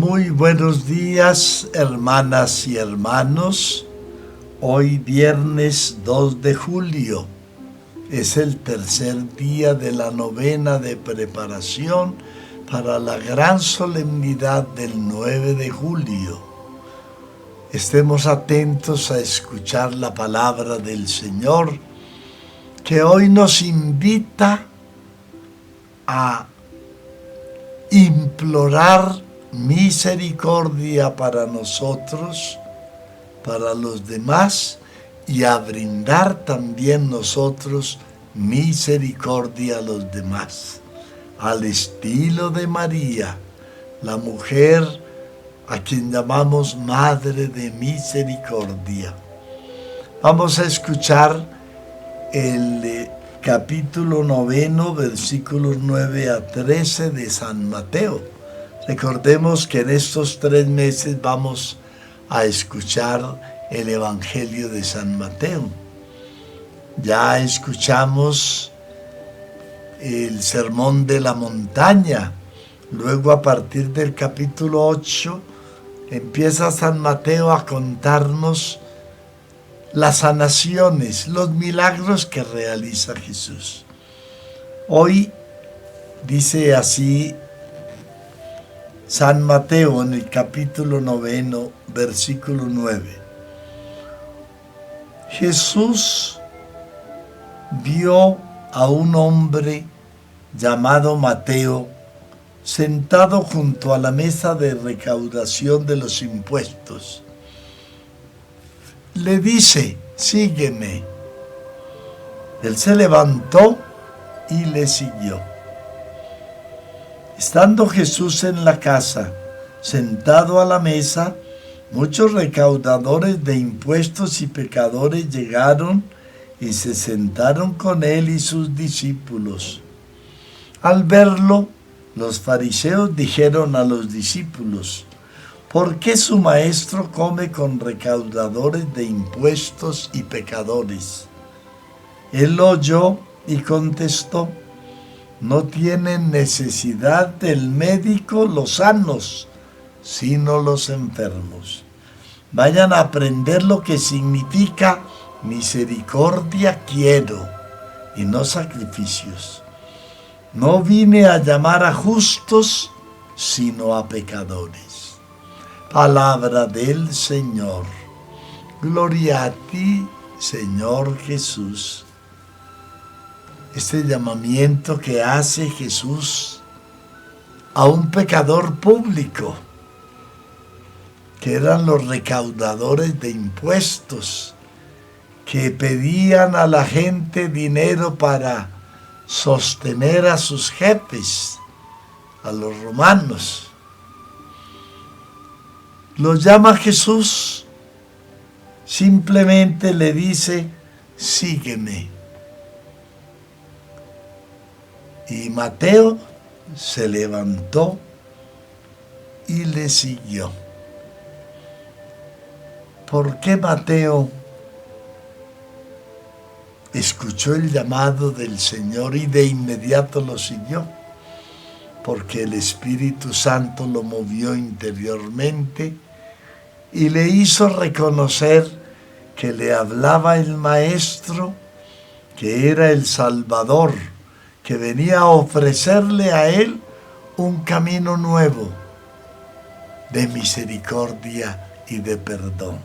Muy buenos días, hermanas y hermanos. Hoy viernes 2 de julio es el tercer día de la novena de preparación para la gran solemnidad del 9 de julio. Estemos atentos a escuchar la palabra del Señor, que hoy nos invita a implorar misericordia para nosotros, para los demás, y a brindar también nosotros misericordia a los demás, al estilo de María, la mujer a quien llamamos Madre de Misericordia. Vamos a escuchar el capítulo 9, versículos 9 a 13 de San Mateo. Recordemos que en estos 3 meses vamos a escuchar el Evangelio de San Mateo. Ya escuchamos el Sermón de la Montaña. Luego, a partir del capítulo 8, empieza San Mateo a contarnos las sanaciones, los milagros que realiza Jesús. Hoy dice así San Mateo en el capítulo 9, versículo 9. Jesús vio a un hombre llamado Mateo sentado junto a la mesa de recaudación de los impuestos. Le dice: sígueme. Él se levantó y le siguió. Estando Jesús en la casa, sentado a la mesa, muchos recaudadores de impuestos y pecadores llegaron y se sentaron con él y sus discípulos. Al verlo, los fariseos dijeron a los discípulos: ¿por qué su maestro come con recaudadores de impuestos y pecadores? Él lo oyó y contestó: no tienen necesidad del médico los sanos, sino los enfermos. Vayan a aprender lo que significa misericordia quiero y no sacrificios. No vine a llamar a justos, sino a pecadores. Palabra del Señor. Gloria a ti, Señor Jesús. Este llamamiento que hace Jesús a un pecador público, que eran los recaudadores de impuestos, que pedían a la gente dinero para sostener a sus jefes, a los romanos. Los llama Jesús, simplemente le dice: sígueme. Y Mateo se levantó y le siguió. ¿Por qué Mateo escuchó el llamado del Señor y de inmediato lo siguió? Porque el Espíritu Santo lo movió interiormente y le hizo reconocer que le hablaba el Maestro, que era el Salvador, que venía a ofrecerle a él un camino nuevo de misericordia y de perdón.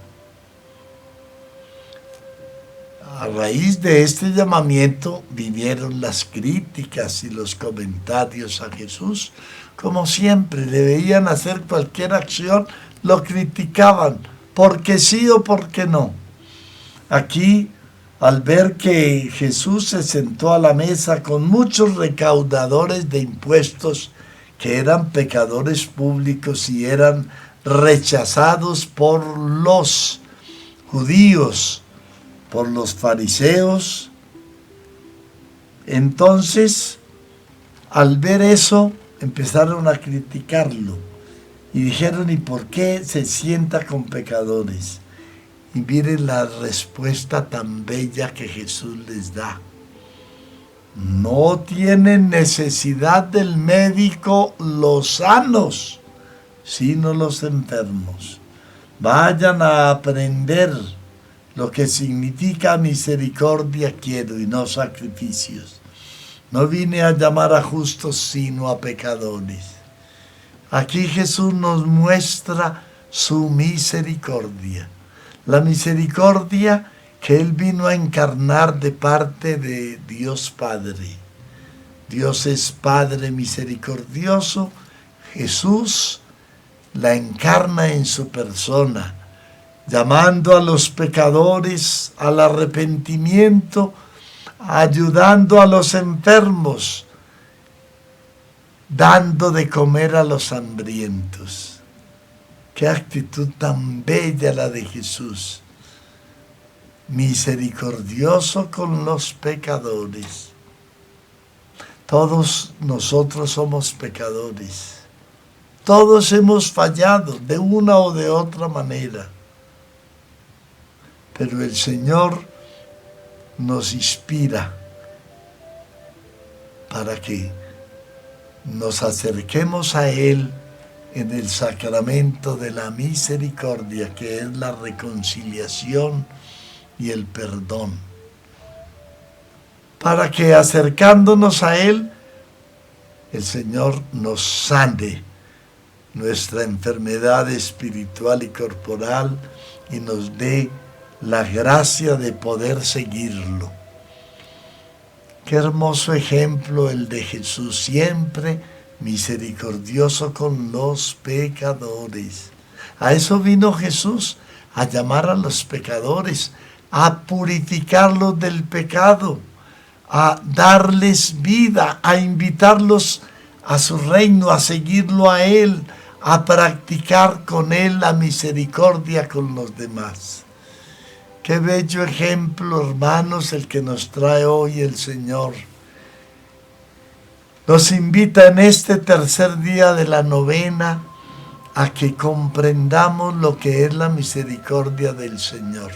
A raíz de este llamamiento vinieron las críticas y los comentarios a Jesús. Como siempre, le veían hacer cualquier acción, lo criticaban, porque sí o porque no. Aquí, al ver que Jesús se sentó a la mesa con muchos recaudadores de impuestos que eran pecadores públicos y eran rechazados por los judíos, por los fariseos, entonces, al ver eso, empezaron a criticarlo y dijeron: ¿y por qué se sienta con pecadores? Y miren la respuesta tan bella que Jesús les da. No tienen necesidad del médico los sanos, sino los enfermos. Vayan a aprender lo que significa misericordia quiero y no sacrificios. No vine a llamar a justos sino a pecadores. Aquí Jesús nos muestra su misericordia. La misericordia que Él vino a encarnar de parte de Dios Padre. Dios es Padre misericordioso. Jesús la encarna en su persona, llamando a los pecadores al arrepentimiento, ayudando a los enfermos, dando de comer a los hambrientos. Qué actitud tan bella la de Jesús. Misericordioso con los pecadores. Todos nosotros somos pecadores. Todos hemos fallado de una o de otra manera. Pero el Señor nos inspira para que nos acerquemos a Él en el sacramento de la misericordia, que es la reconciliación y el perdón. Para que acercándonos a Él, el Señor nos sane nuestra enfermedad espiritual y corporal y nos dé la gracia de poder seguirlo. Qué hermoso ejemplo el de Jesús, siempre misericordioso con los pecadores. A eso vino Jesús, a llamar a los pecadores, a purificarlos del pecado, a darles vida, a invitarlos a su reino, a seguirlo a Él, a practicar con Él la misericordia con los demás. Qué bello ejemplo, hermanos, el que nos trae hoy el Señor. Nos invita en este tercer día de la novena a que comprendamos lo que es la misericordia del Señor.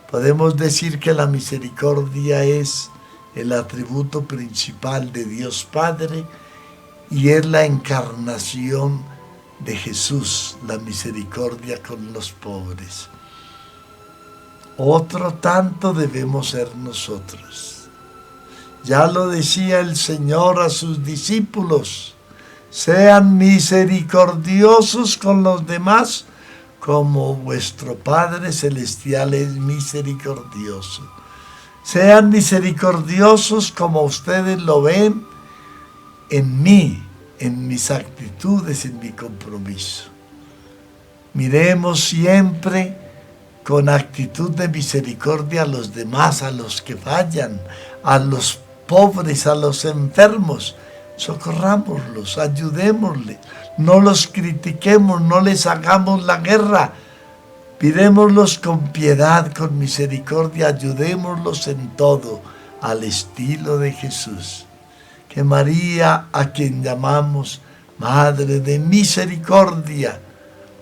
Podemos decir que la misericordia es el atributo principal de Dios Padre y es la encarnación de Jesús, la misericordia con los pobres. Otro tanto debemos ser nosotros. Ya lo decía el Señor a sus discípulos: sean misericordiosos con los demás, como vuestro Padre Celestial es misericordioso. Sean misericordiosos como ustedes lo ven en mí, en mis actitudes, en mi compromiso. Miremos siempre con actitud de misericordia a los demás, a los que fallan, a los pobres, a los enfermos. Socorrámoslos, ayudémosles, no los critiquemos, no les hagamos la guerra. Pidámoslos con piedad, con misericordia, ayudémoslos en todo, al estilo de Jesús. Que María, a quien llamamos Madre de Misericordia,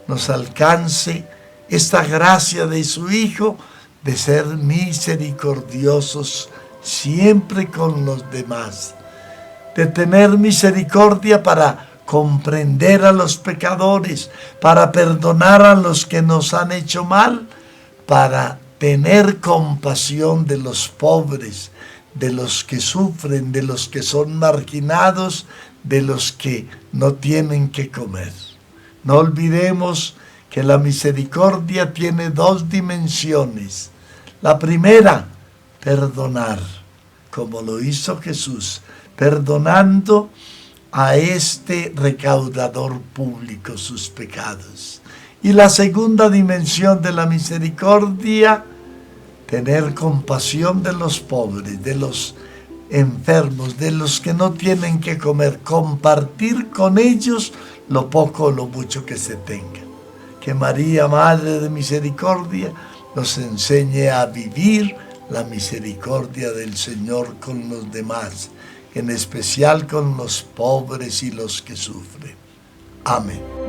nos alcance esta gracia de su Hijo de ser misericordiosos siempre con los demás, de tener misericordia para comprender a los pecadores, para perdonar a los que nos han hecho mal, para tener compasión de los pobres, de los que sufren, de los que son marginados, de los que no tienen que comer. No olvidemos que la misericordia tiene dos dimensiones. La primera, perdonar, como lo hizo Jesús, perdonando a este recaudador público sus pecados. Y la segunda dimensión de la misericordia, tener compasión de los pobres, de los enfermos, de los que no tienen que comer, compartir con ellos lo poco o lo mucho que se tenga. Que María, Madre de Misericordia, nos enseñe a vivir la misericordia del Señor con los demás, en especial con los pobres y los que sufren. Amén.